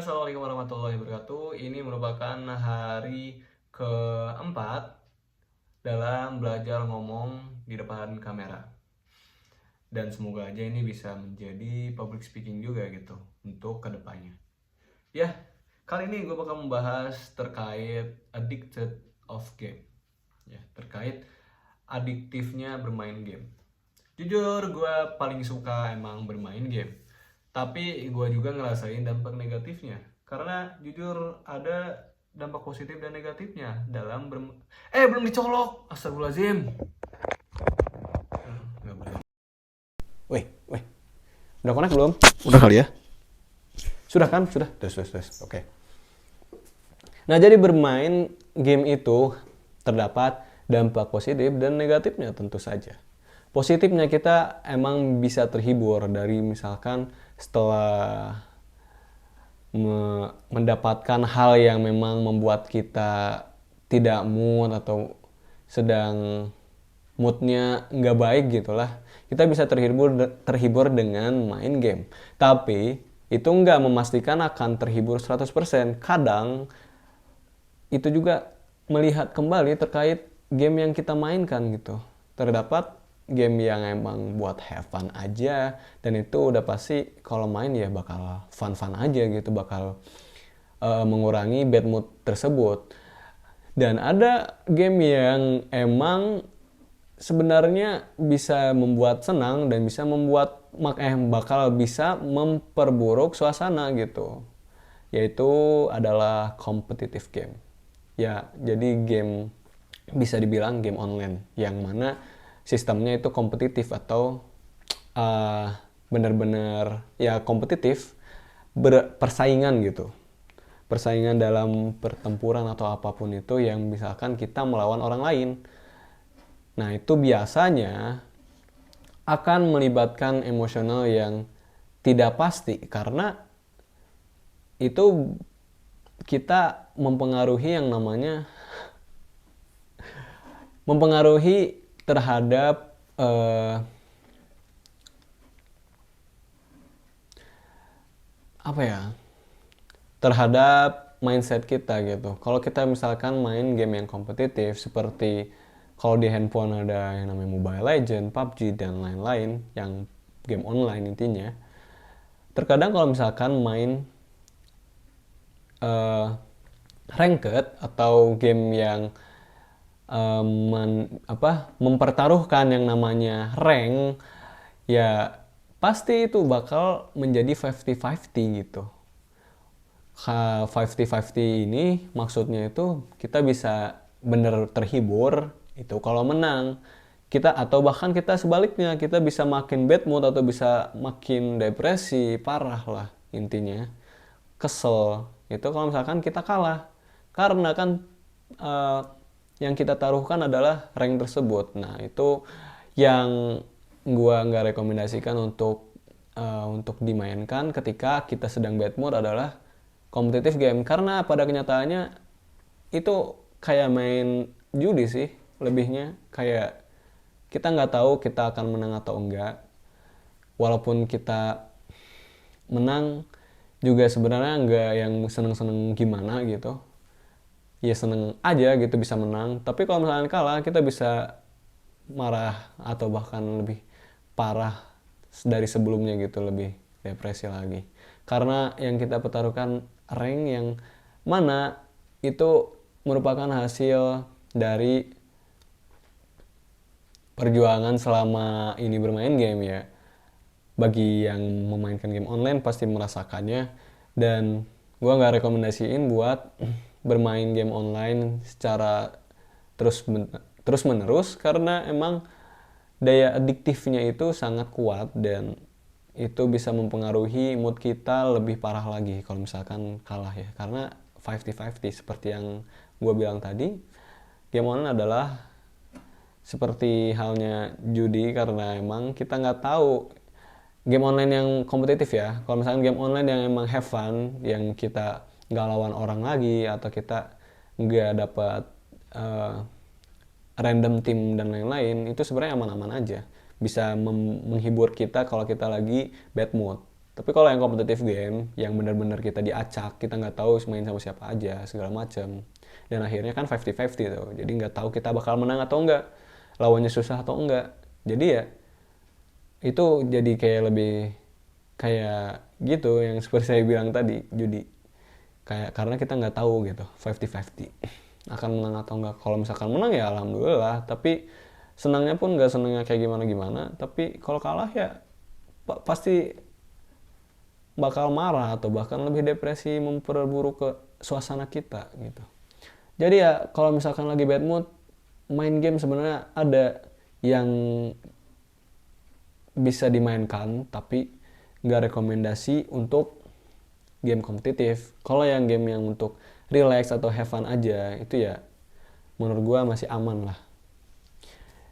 Assalamualaikum warahmatullahi wabarakatuh. Ini merupakan hari keempat dalam belajar ngomong di depan kamera. Dan semoga aja ini bisa menjadi public speaking juga gitu untuk kedepannya. Ya, kali ini gue bakal membahas terkait addicted of game. Ya, terkait adiktifnya bermain game. Jujur gue paling suka emang bermain game. Tapi gue juga ngerasain dampak negatifnya. Karena jujur ada dampak positif dan negatifnya dalam belum dicolok. Astagfirullahaladzim. Nggak boleh. Weh, weh. Udah connect belum? Udah kali ya? Sudah kan? Sudah. Sudah. Oke. Nah, jadi bermain game itu terdapat dampak positif dan negatifnya tentu saja. Positifnya kita emang bisa terhibur dari misalkan setelah mendapatkan hal yang memang membuat kita tidak mood atau sedang moodnya nggak baik gitulah, kita bisa terhibur dengan main game. Tapi itu nggak memastikan akan terhibur 100%. Kadang itu juga melihat kembali terkait game yang kita mainkan gitu. Terdapat game yang emang buat have fun aja, dan itu udah pasti kalau main ya bakal fun-fun aja gitu, bakal mengurangi bad mood tersebut. Dan ada game yang emang sebenarnya bisa membuat senang dan bisa membuat bakal bisa memperburuk suasana gitu. Yaitu adalah competitive game. Ya, jadi game bisa dibilang game online yang mana sistemnya itu kompetitif atau uh, benar-benar ya kompetitif, persaingan gitu. Persaingan dalam pertempuran atau apapun itu yang misalkan kita melawan orang lain. Nah, itu biasanya akan melibatkan emosional yang tidak pasti karena itu kita mempengaruhi terhadap apa ya, terhadap mindset kita gitu. Kalau kita misalkan main game yang kompetitif seperti kalau di handphone ada yang namanya Mobile Legends, PUBG dan lain-lain yang game online intinya. Terkadang kalau misalkan main ranked atau game yang mempertaruhkan yang namanya rank, ya pasti itu bakal menjadi 50-50 gitu. 50-50 ini maksudnya itu kita bisa bener terhibur itu kalau menang kita, atau bahkan kita sebaliknya kita bisa makin bad mood atau bisa makin depresi parah lah, intinya kesel itu kalau misalkan kita kalah karena kan uh, yang kita taruhkan adalah rank tersebut. Nah, itu yang gua nggak rekomendasikan untuk dimainkan ketika kita sedang bad mood adalah kompetitif game, karena pada kenyataannya itu kayak main judi sih, lebihnya kayak kita nggak tahu kita akan menang atau enggak. Walaupun kita menang juga sebenarnya nggak yang seneng-seneng gimana gitu, ya seneng aja gitu bisa menang, tapi kalau misalnya kalah kita bisa marah atau bahkan lebih parah dari sebelumnya gitu, lebih depresi lagi karena yang kita pertaruhkan rank yang mana itu merupakan hasil dari perjuangan selama ini bermain game ya. Bagi yang memainkan game online pasti merasakannya, dan gue nggak rekomendasiin buat bermain game online secara terus menerus karena emang daya adiktifnya itu sangat kuat dan itu bisa mempengaruhi mood kita lebih parah lagi kalau misalkan kalah ya, karena 50-50 seperti yang gue bilang tadi, game online adalah seperti halnya judi karena emang kita nggak tahu game online yang kompetitif ya. Kalau misalkan game online yang emang have fun, yang kita nggak lawan orang lagi atau kita nggak dapat uh, random team dan lain-lain, itu sebenarnya aman-aman aja. Bisa menghibur kita kalau kita lagi bad mood. Tapi kalau yang kompetitif game, yang benar-benar kita diacak, kita nggak tahu main sama siapa aja, segala macam. Dan akhirnya kan 50-50 tuh. Jadi nggak tahu kita bakal menang atau enggak, lawannya susah atau enggak. Jadi ya itu jadi kayak lebih kayak gitu yang seperti saya bilang tadi, judi. Kayak karena kita nggak tahu gitu, 50-50 akan menang atau enggak. Kalau misalkan menang ya alhamdulillah, tapi senangnya pun nggak senangnya kayak gimana-gimana. Tapi kalau kalah ya pasti bakal marah atau bahkan lebih depresi, memperburuk ke suasana kita gitu. Jadi ya kalau misalkan lagi bad mood, main game sebenarnya ada yang bisa dimainkan, tapi nggak rekomendasi untuk game kompetitif. Kalau yang game yang untuk relax atau have fun aja, itu ya menurut gua masih aman lah.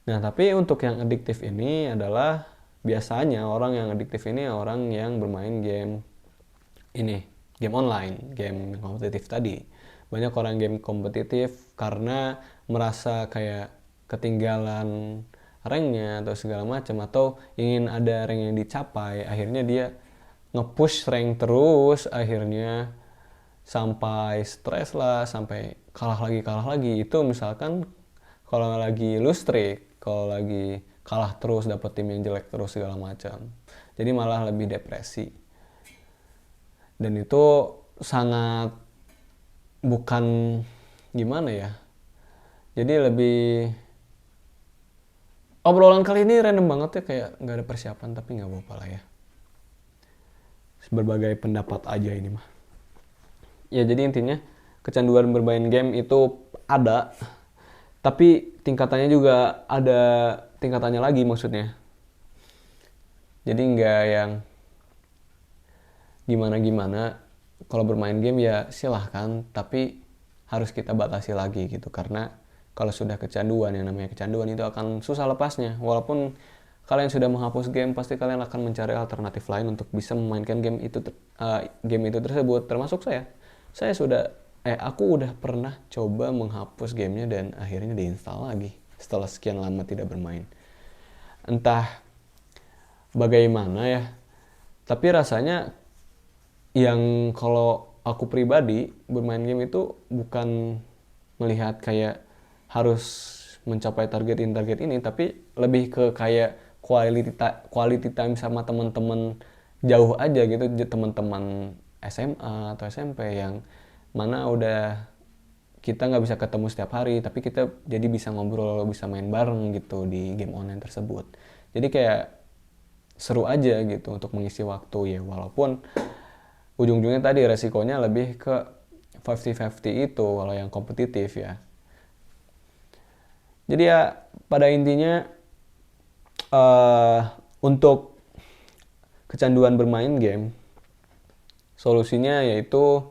Nah, tapi untuk yang adiktif ini adalah biasanya orang yang adiktif ini orang yang bermain game ini, game online, game kompetitif tadi. Banyak orang game kompetitif karena merasa kayak ketinggalan ranknya atau segala macam, atau ingin ada rank yang dicapai, akhirnya dia nge-push rank terus, akhirnya sampai stres lah, sampai kalah lagi. Itu misalkan kalau lagi lose streak, kalau lagi kalah terus, dapet tim yang jelek terus segala macam, jadi malah lebih depresi. Dan itu sangat bukan gimana ya, jadi lebih obrolan kali ini random banget ya, kayak nggak ada persiapan, tapi nggak apa-apa lah ya, berbagai pendapat aja ini mah. Ya jadi intinya kecanduan bermain game itu ada, tapi tingkatannya juga ada tingkatannya lagi maksudnya. Jadi nggak yang gimana-gimana. Kalau bermain game ya silahkan, tapi harus kita batasi lagi gitu. Karena kalau sudah kecanduan, yang namanya kecanduan itu akan susah lepasnya. Walaupun kalian sudah menghapus game, pasti kalian akan mencari alternatif lain untuk bisa memainkan game itu tersebut. Termasuk saya. Aku udah pernah coba menghapus gamenya dan akhirnya diinstal lagi setelah sekian lama tidak bermain. Entah bagaimana ya, tapi rasanya yang kalau aku pribadi bermain game itu bukan melihat kayak harus mencapai target ini, tapi lebih ke kayak quality time sama teman-teman jauh aja gitu, teman-teman SMA atau SMP yang mana udah kita nggak bisa ketemu setiap hari, tapi kita jadi bisa ngobrol, bisa main bareng gitu di game online tersebut. Jadi kayak seru aja gitu untuk mengisi waktu ya, walaupun ujung-ujungnya tadi resikonya lebih ke 50-50 itu kalau yang kompetitif ya. Jadi ya pada intinya untuk kecanduan bermain game, solusinya yaitu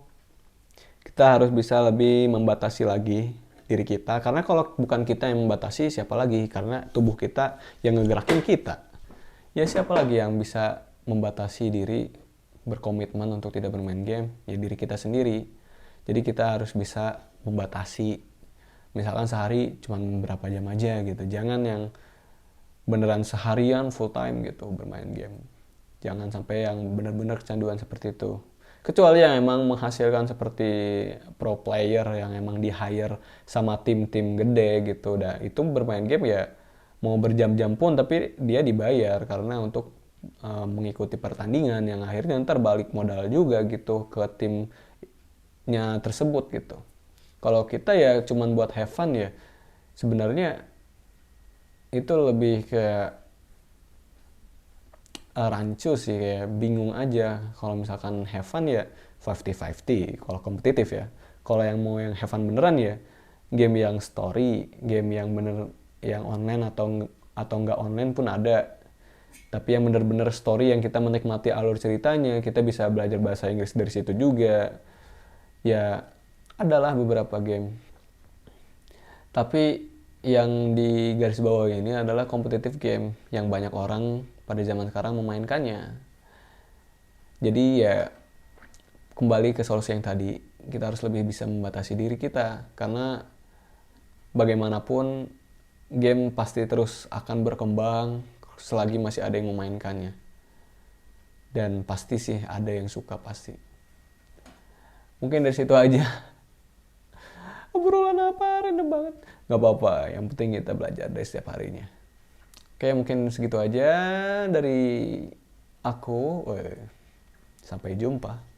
kita harus bisa lebih membatasi lagi diri kita. Karena kalau bukan kita yang membatasi, siapa lagi? Karena tubuh kita yang ngegerakin kita. Ya siapa lagi yang bisa membatasi diri berkomitmen untuk tidak bermain game? Ya diri kita sendiri. Jadi kita harus bisa membatasi. Misalkan sehari cuma berapa jam aja gitu. Jangan yang beneran seharian full time gitu bermain game. Jangan sampai yang benar-benar kecanduan seperti itu. Kecuali yang emang menghasilkan seperti pro player yang emang di hire sama tim-tim gede gitu. Udah itu bermain game ya mau berjam-jam pun, tapi dia dibayar karena untuk mengikuti pertandingan yang akhirnya ntar balik modal juga gitu ke timnya tersebut gitu. Kalau kita ya cuman buat have fun ya sebenarnya itu lebih ke rancu sih, kayak bingung aja. Kalau misalkan have fun ya 50-50 kalau kompetitif ya. Kalau yang mau yang have fun beneran ya game yang story, game yang bener yang online atau nggak online pun ada. Tapi yang bener-bener story yang kita menikmati alur ceritanya, kita bisa belajar bahasa Inggris dari situ juga. Ya adalah beberapa game. Tapi yang di garis bawah ini adalah kompetitif game yang banyak orang pada zaman sekarang memainkannya. Jadi ya kembali ke solusi yang tadi, kita harus lebih bisa membatasi diri kita. Karena bagaimanapun game pasti terus akan berkembang selagi masih ada yang memainkannya. Dan pasti sih ada yang suka pasti. Mungkin dari situ aja. Obrolan apa random banget. Gak apa-apa, yang penting kita belajar dari setiap harinya. Oke, mungkin segitu aja dari aku. Sampai jumpa.